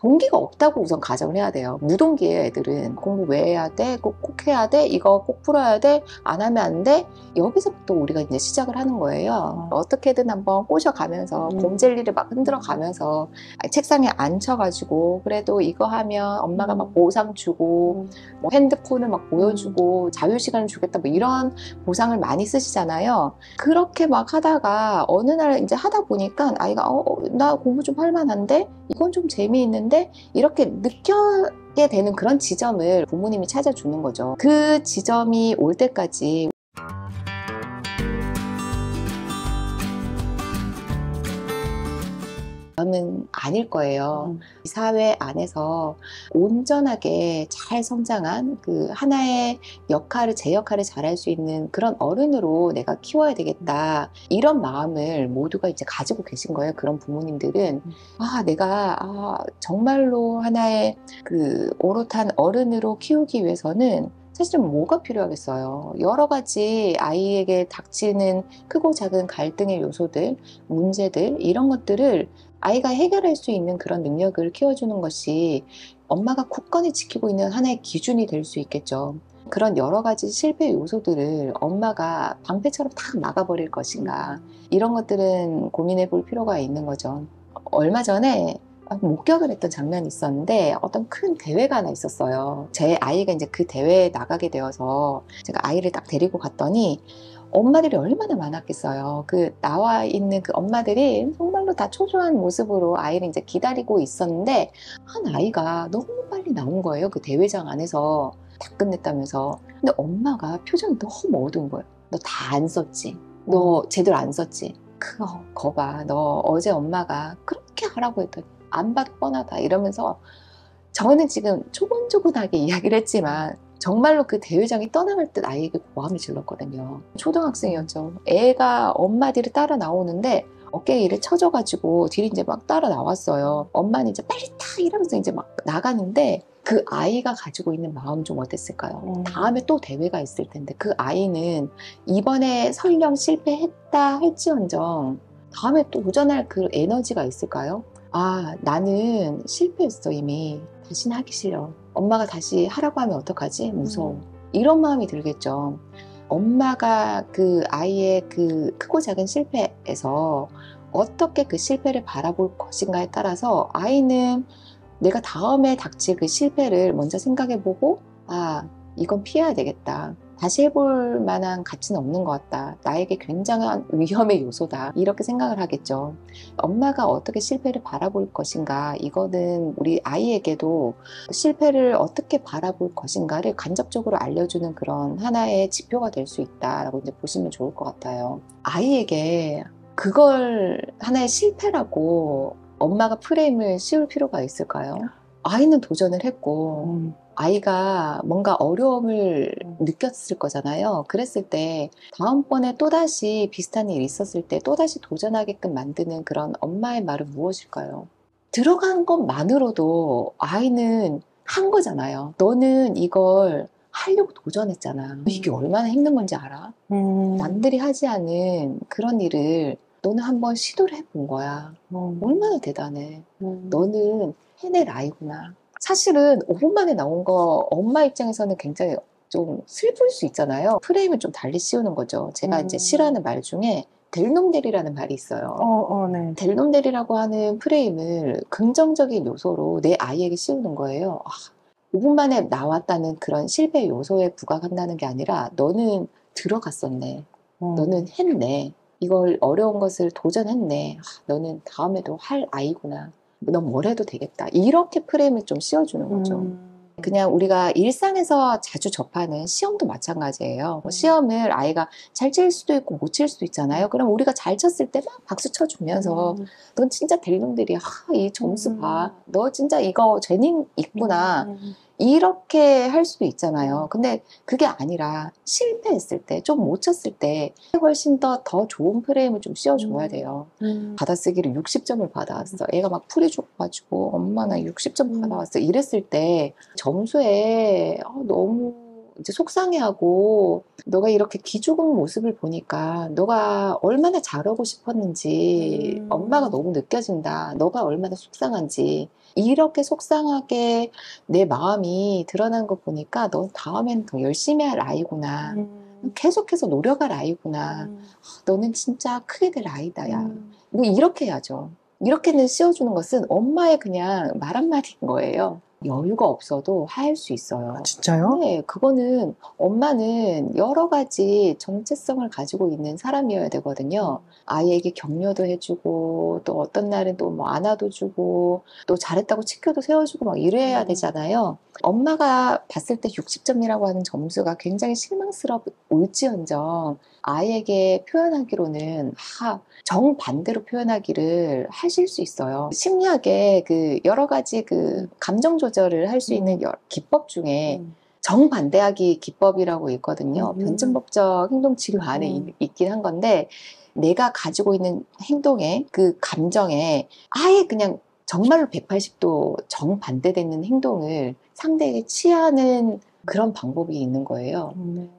동기가 없다고 우선 가정을 해야 돼요. 무동기예요, 애들은. 공부 왜 해야 돼? 꼭 해야 돼? 이거 꼭 풀어야 돼? 안 하면 안 돼? 여기서부터 우리가 이제 시작을 하는 거예요. 어떻게든 한번 꼬셔가면서 곰젤리를 막 흔들어 가면서 책상에 앉혀가지고 그래도 이거 하면 엄마가 막 보상 주고 뭐 핸드폰을 막 보여주고 자유시간을 주겠다 뭐 이런 보상을 많이 쓰시잖아요. 그렇게 막 하다가 어느 날 이제 하다 보니까 아이가 나 공부 좀 할 만한데? 이건 좀 재미있는데? 이렇게 느끼게 되는 그런 지점을 부모님이 찾아주는 거죠. 그 지점이 올 때까지 은 아닐 거예요. 이 사회 안에서 온전하게 잘 성장한 그 하나의 역할을, 제 역할을 잘할 수 있는 그런 어른으로 내가 키워야 되겠다. 이런 마음을 모두가 이제 가지고 계신 거예요. 그런 부모님들은. 내가 정말로 하나의 그 오롯한 어른으로 키우기 위해서는 사실은 뭐가 필요하겠어요. 여러 가지 아이에게 닥치는 크고 작은 갈등의 요소들, 문제들, 이런 것들을 아이가 해결할 수 있는 그런 능력을 키워주는 것이 엄마가 굳건히 지키고 있는 하나의 기준이 될 수 있겠죠. 그런 여러 가지 실패 요소들을 엄마가 방패처럼 다 막아버릴 것인가. 이런 것들은 고민해 볼 필요가 있는 거죠. 얼마 전에 목격을 했던 장면이 있었는데 어떤 큰 대회가 하나 있었어요. 제 아이가 이제 그 대회에 나가게 되어서 제가 아이를 딱 데리고 갔더니 엄마들이 얼마나 많았겠어요. 그 나와 있는 그 엄마들이 정말로 다 초조한 모습으로 아이를 이제 기다리고 있었는데 한 아이가 너무 빨리 나온 거예요. 그 대회장 안에서 다 끝냈다면서. 근데 엄마가 표정이 너무 어두운 거예요. 너 다 안 썼지? 너 제대로 안 썼지? 그거 거봐. 너 어제 엄마가 그렇게 하라고 했더니 안 봐도 뻔하다 이러면서 저는 지금 조곤조곤하게 이야기를 했지만 정말로 그 대회장이 떠나갈 때 아이에게 고함을 질렀거든요. 초등학생이었죠. 애가 엄마 뒤를 따라 나오는데 어깨에 이를 쳐져가지고 뒤를 이제 막 따라 나왔어요. 엄마는 이제 빨리 타 이러면서 이제 막 나가는데 그 아이가 가지고 있는 마음 좀 어땠을까요? 다음에 또 대회가 있을 텐데 그 아이는 이번에 설령 실패했다 할지언정 다음에 또 도전할 그 에너지가 있을까요? 나는 실패했어 이미. 다시는 하기 싫어. 엄마가 다시 하라고 하면 어떡하지? 무서워. 이런 마음이 들겠죠. 엄마가 그 아이의 그 크고 작은 실패에서 어떻게 그 실패를 바라볼 것인가에 따라서 아이는 내가 다음에 닥칠 그 실패를 먼저 생각해보고 이건 피해야 되겠다. 다시 해볼 만한 가치는 없는 것 같다. 나에게 굉장한 위험의 요소다. 이렇게 생각을 하겠죠. 엄마가 어떻게 실패를 바라볼 것인가, 이거는 우리 아이에게도 실패를 어떻게 바라볼 것인가를 간접적으로 알려주는 그런 하나의 지표가 될 수 있다라고 이제 보시면 좋을 것 같아요. 아이에게 그걸 하나의 실패라고 엄마가 프레임을 씌울 필요가 있을까요? 아이는 도전을 했고 아이가 뭔가 어려움을 느꼈을 거잖아요. 그랬을 때 다음번에 또다시 비슷한 일이 있었을 때 또다시 도전하게끔 만드는 그런 엄마의 말은 무엇일까요? 들어간 것만으로도 아이는 한 거잖아요. 너는 이걸 하려고 도전했잖아. 이게 얼마나 힘든 건지 알아? 남들이 하지 않은 그런 일을 너는 한번 시도를 해본 거야. 얼마나 대단해. 너는 해낼 아이구나. 사실은 5분 만에 나온 거 엄마 입장에서는 굉장히 좀 슬플 수 있잖아요. 프레임을 좀 달리 씌우는 거죠. 제가 이제 싫어하는 말 중에 델놈대리라는 말이 있어요. 네. 델놈대리라고 하는 프레임을 긍정적인 요소로 내 아이에게 씌우는 거예요. 5분 만에 나왔다는 그런 실패 요소에 부각한다는 게 아니라 너는 들어갔었네. 너는 했네. 이걸 어려운 것을 도전했네. 너는 다음에도 할 아이구나. 넌 뭘 해도 되겠다. 이렇게 프레임을 좀 씌워주는 거죠. 그냥 우리가 일상에서 자주 접하는 시험도 마찬가지예요. 시험을 아이가 잘 칠 수도 있고 못 칠 수도 있잖아요. 그럼 우리가 잘 쳤을 때 막 박수 쳐주면서 넌 진짜 될 놈들이야. 이 점수 봐. 너 진짜 이거 재능 있구나. 이렇게 할 수도 있잖아요. 근데 그게 아니라 실패했을 때, 좀 못 쳤을 때 훨씬 더 좋은 프레임을 좀 씌워줘야 돼요. 받아쓰기를 60점을 받아왔어. 애가 막 풀이 죽어가지고 엄마 나 60점 받아왔어. 이랬을 때 점수에 너무 이제 속상해하고 너가 이렇게 기죽은 모습을 보니까 너가 얼마나 잘하고 싶었는지 엄마가 너무 느껴진다. 너가 얼마나 속상한지. 이렇게 속상하게 내 마음이 드러난 거 보니까 너 다음엔 더 열심히 할 아이구나. 계속해서 노력할 아이구나. 너는 진짜 크게 될 아이다, 야. 뭐 이렇게 해야죠. 이렇게는 씌워주는 것은 엄마의 그냥 말 한마디인 거예요. 여유가 없어도 할 수 있어요. 아, 진짜요? 네, 그거는 엄마는 여러 가지 정체성을 가지고 있는 사람이어야 되거든요. 아이에게 격려도 해주고 또 어떤 날은 또 뭐 안아도 주고 또 잘했다고 치켜도 세워주고 막 이래야 되잖아요. 엄마가 봤을 때 60점이라고 하는 점수가 굉장히 실망스러울지언정 아이에게 표현하기로는 정반대로 표현하기를 하실 수 있어요. 심리학에 그 여러 가지 그 감정 조절을 할 수 있는 기법 중에 정반대하기 기법이라고 있거든요. 변증법적 행동치료 안에 있긴 한 건데 내가 가지고 있는 행동에 그 감정에 아예 그냥 정말로 180도 정반대되는 행동을 상대에게 취하는 그런 방법이 있는 거예요.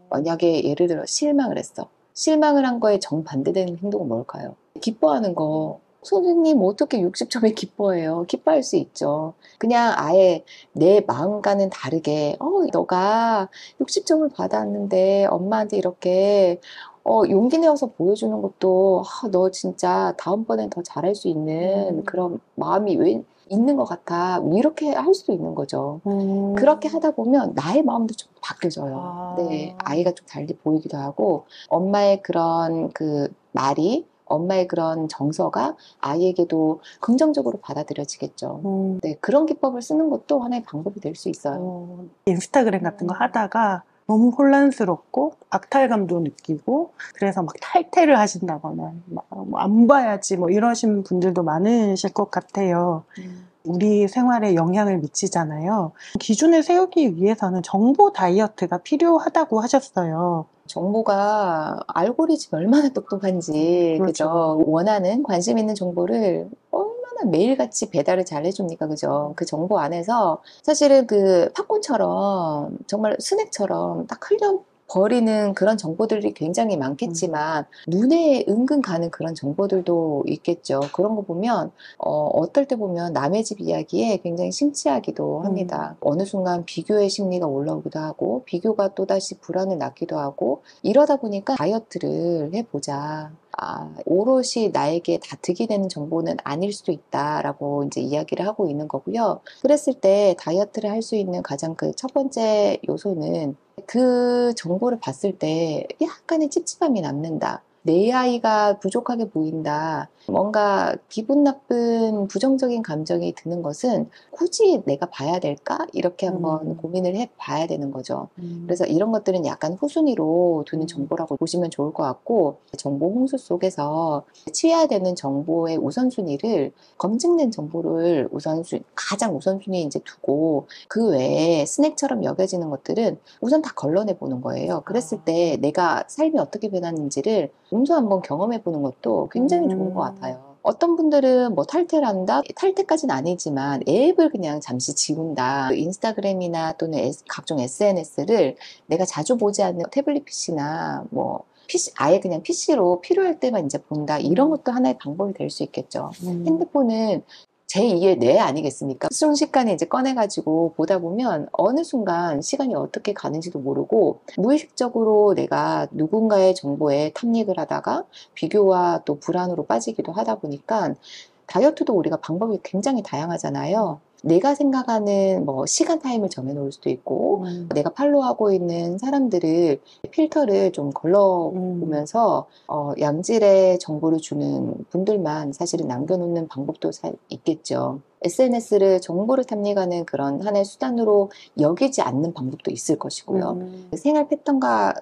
만약에 예를 들어 실망을 했어. 실망을 한 거에 정반대되는 행동은 뭘까요? 기뻐하는 거. 선생님 어떻게 60점에 기뻐해요? 기뻐할 수 있죠. 그냥 아예 내 마음과는 다르게 너가 60점을 받았는데 엄마한테 이렇게 용기 내어서 보여주는 것도 너 진짜 다음번엔 더 잘할 수 있는 그런 마음이 왜 있는 것 같아. 이렇게 할 수도 있는 거죠. 그렇게 하다 보면 나의 마음도 좀 바뀌어져요. 네, 아이가 좀 달리 보이기도 하고 엄마의 그런 그 말이 엄마의 그런 정서가 아이에게도 긍정적으로 받아들여지겠죠. 네, 그런 기법을 쓰는 것도 하나의 방법이 될 수 있어요. 인스타그램 같은 거 하다가 너무 혼란스럽고 악탈감도 느끼고 그래서 막 탈퇴를 하신다거나 안 봐야지 뭐 이러신 분들도 많으실 것 같아요. 우리 생활에 영향을 미치잖아요. 기준을 세우기 위해서는 정보 다이어트가 필요하다고 하셨어요. 정보가 알고리즘이 얼마나 똑똑한지, 그렇죠. 그죠? 원하는 관심 있는 정보를 얼마나 매일같이 배달을 잘 해줍니까, 그죠? 그 정보 안에서 사실은 그 팝콘처럼 정말 스낵처럼 딱 흘려버리는 그런 정보들이 굉장히 많겠지만 눈에 은근 가는 그런 정보들도 있겠죠. 그런 거 보면 어떨 때 보면 남의 집 이야기에 굉장히 심취하기도 합니다. 어느 순간 비교의 심리가 올라오기도 하고 비교가 또다시 불안을 낳기도 하고 이러다 보니까 다이어트를 해보자. 오롯이 나에게 다 득이 되는 정보는 아닐 수도 있다라고 이제 이야기를 하고 있는 거고요. 그랬을 때 다이어트를 할 수 있는 가장 그 첫 번째 요소는 그 정보를 봤을 때 약간의 찝찝함이 남는다. 내 아이가 부족하게 보인다. 뭔가 기분 나쁜 부정적인 감정이 드는 것은 굳이 내가 봐야 될까? 이렇게 한번 고민을 해봐야 되는 거죠. 그래서 이런 것들은 약간 후순위로 두는 정보라고 보시면 좋을 것 같고 정보 홍수 속에서 취해야 되는 정보의 우선순위를 검증된 정보를 가장 우선순위에 이제 두고 그 외에 스낵처럼 여겨지는 것들은 우선 다 걸러내 보는 거예요. 그랬을 때 내가 삶이 어떻게 변했는지를 몸소 한번 경험해 보는 것도 굉장히 좋은 것 같아요. 어떤 분들은 뭐 탈퇴를 한다? 탈퇴까지는 아니지만 앱을 그냥 잠시 지운다. 인스타그램이나 또는 각종 SNS를 내가 자주 보지 않는 태블릿 PC나 뭐 PC, 아예 그냥 PC로 필요할 때만 이제 본다. 이런 것도 하나의 방법이 될 수 있겠죠. 핸드폰은 제2의 뇌 아니겠습니까? 순식간에 이제 꺼내가지고 보다 보면 어느 순간 시간이 어떻게 가는지도 모르고 무의식적으로 내가 누군가의 정보에 탐닉을 하다가 비교와 또 불안으로 빠지기도 하다 보니까 다이어트도 우리가 방법이 굉장히 다양하잖아요. 내가 생각하는 뭐 시간 타임을 정해놓을 수도 있고 내가 팔로우하고 있는 사람들을 필터를 좀 걸러보면서 양질의 정보를 주는 분들만 사실은 남겨놓는 방법도 있겠죠. SNS를 정보를 탐닉하는 그런 하나의 수단으로 여기지 않는 방법도 있을 것이고요. 생활 패턴과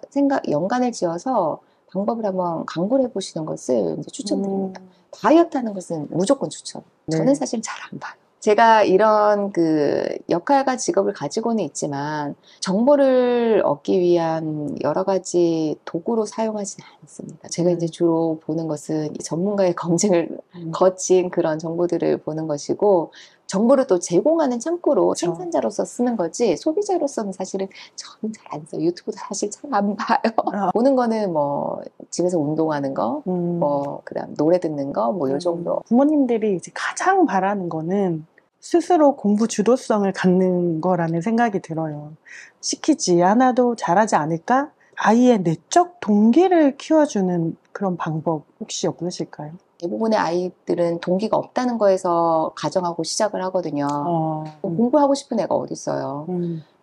연관을 지어서 방법을 한번 강구를 해보시는 것을 이제 추천드립니다. 다이어트 하는 것은 무조건 추천. 저는 사실 잘 안 봐요. 제가 이런 그 역할과 직업을 가지고는 있지만 정보를 얻기 위한 여러 가지 도구로 사용하지는 않습니다. 제가 이제 주로 보는 것은 전문가의 검증을 거친 그런 정보들을 보는 것이고 정보를 또 제공하는 창구로 그쵸. 생산자로서 쓰는 거지 소비자로서는 사실은 저는 잘 안 써요. 유튜브도 사실 잘 안 봐요. 아, 보는 거는 뭐 집에서 운동하는 거, 뭐 그다음 노래 듣는 거, 뭐 요 정도. 부모님들이 이제 가장 바라는 거는 스스로 공부 주도성을 갖는 거라는 생각이 들어요. 시키지 않아도 잘하지 않을까? 아이의 내적 동기를 키워주는 그런 방법 혹시 없으실까요? 대부분의 아이들은 동기가 없다는 거에서 가정하고 시작을 하거든요. 공부하고 싶은 애가 어디 있어요.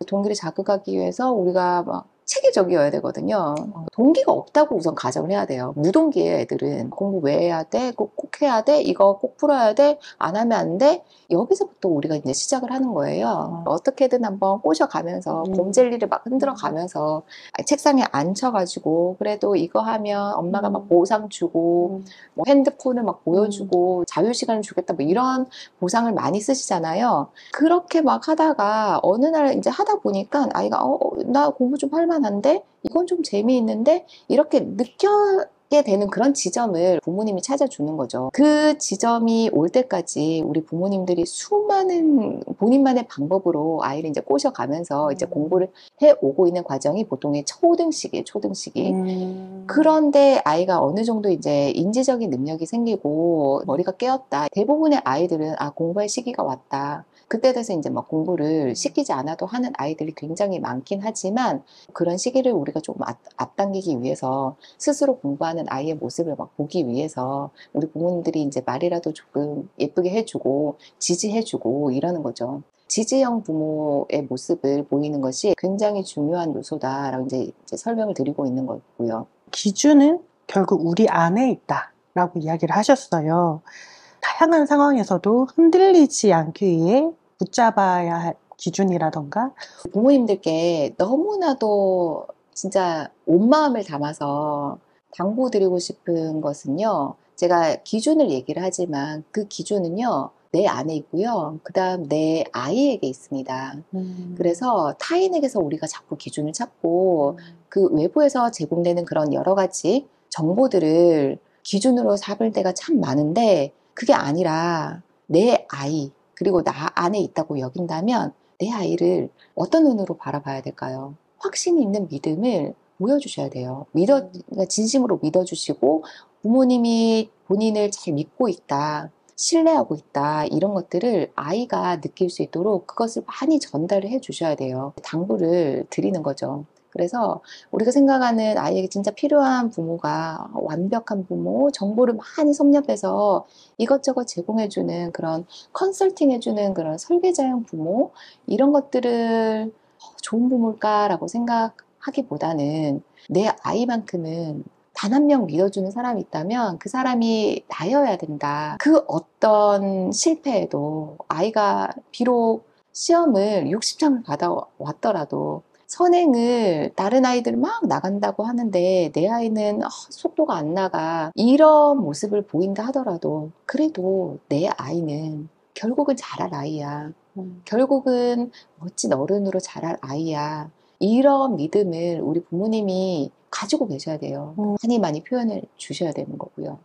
동기를 자극하기 위해서 우리가 막 체계적이어야 되거든요. 동기가 없다고 우선 가정을 해야 돼요. 무동기예요, 애들은. 공부 왜 해야 돼? 꼭 해야 돼? 이거 꼭 풀어야 돼? 안 하면 안 돼? 여기서부터 우리가 이제 시작을 하는 거예요. 어떻게든 한번 꼬셔가면서 곰젤리를 막 흔들어 가면서 책상에 앉혀가지고 그래도 이거 하면 엄마가 막 보상 주고 뭐 핸드폰을 막 보여주고 자유시간을 주겠다 뭐 이런 보상을 많이 쓰시잖아요. 그렇게 막 하다가 어느 날 이제 하다 보니까 아이가 나 공부 좀 할 만한데 이건 좀 재미있는데 이렇게 느껴게 되는 그런 지점을 부모님이 찾아주는 거죠. 그 지점이 올 때까지 우리 부모님들이 수많은 본인만의 방법으로 아이를 이제 꼬셔가면서 이제 공부를 해 오고 있는 과정이 보통의 초등식이에요, 초등식이. 그런데 아이가 어느 정도 이제 인지적인 능력이 생기고 머리가 깨었다. 대부분의 아이들은 공부할 시기가 왔다. 그때 돼서 이제 막 공부를 시키지 않아도 하는 아이들이 굉장히 많긴 하지만 그런 시기를 우리가 조금 앞당기기 위해서 스스로 공부하는 아이의 모습을 막 보기 위해서 우리 부모님들이 이제 말이라도 조금 예쁘게 해주고 지지해주고 이러는 거죠. 지지형 부모의 모습을 보이는 것이 굉장히 중요한 요소다라고 이제 설명을 드리고 있는 거고요. 기준은 결국 우리 안에 있다라고 이야기를 하셨어요. 다양한 상황에서도 흔들리지 않기 위해 붙잡아야 할 기준이라던가 부모님들께 너무나도 진짜 온 마음을 담아서 당부드리고 싶은 것은요. 제가 기준을 얘기를 하지만 그 기준은요. 내 안에 있고요. 그 다음 내 아이에게 있습니다. 그래서 타인에게서 우리가 자꾸 기준을 찾고 그 외부에서 제공되는 그런 여러 가지 정보들을 기준으로 삼을 때가 참 많은데 그게 아니라 내 아이 그리고 나 안에 있다고 여긴다면 내 아이를 어떤 눈으로 바라봐야 될까요? 확신 있는 믿음을 보여주셔야 돼요. 진심으로 믿어주시고 부모님이 본인을 잘 믿고 있다. 신뢰하고 있다. 이런 것들을 아이가 느낄 수 있도록 그것을 많이 전달을 해 주셔야 돼요. 당부를 드리는 거죠. 그래서 우리가 생각하는 아이에게 진짜 필요한 부모가 완벽한 부모, 정보를 많이 섭렵해서 이것저것 제공해주는 그런 컨설팅 해주는 그런 설계자형 부모, 이런 것들을 좋은 부모일까라고 생각하기보다는 내 아이만큼은 단 한 명 믿어주는 사람이 있다면 그 사람이 나여야 된다. 그 어떤 실패에도 아이가 비록 시험을 60점을 받아왔더라도 선행을 다른 아이들 막 나간다고 하는데 내 아이는 속도가 안 나가 이런 모습을 보인다 하더라도 그래도 내 아이는 결국은 잘할 아이야. 결국은 멋진 어른으로 자랄 아이야. 이런 믿음을 우리 부모님이 가지고 계셔야 돼요. 많이 많이 표현을 주셔야 되는 거고요.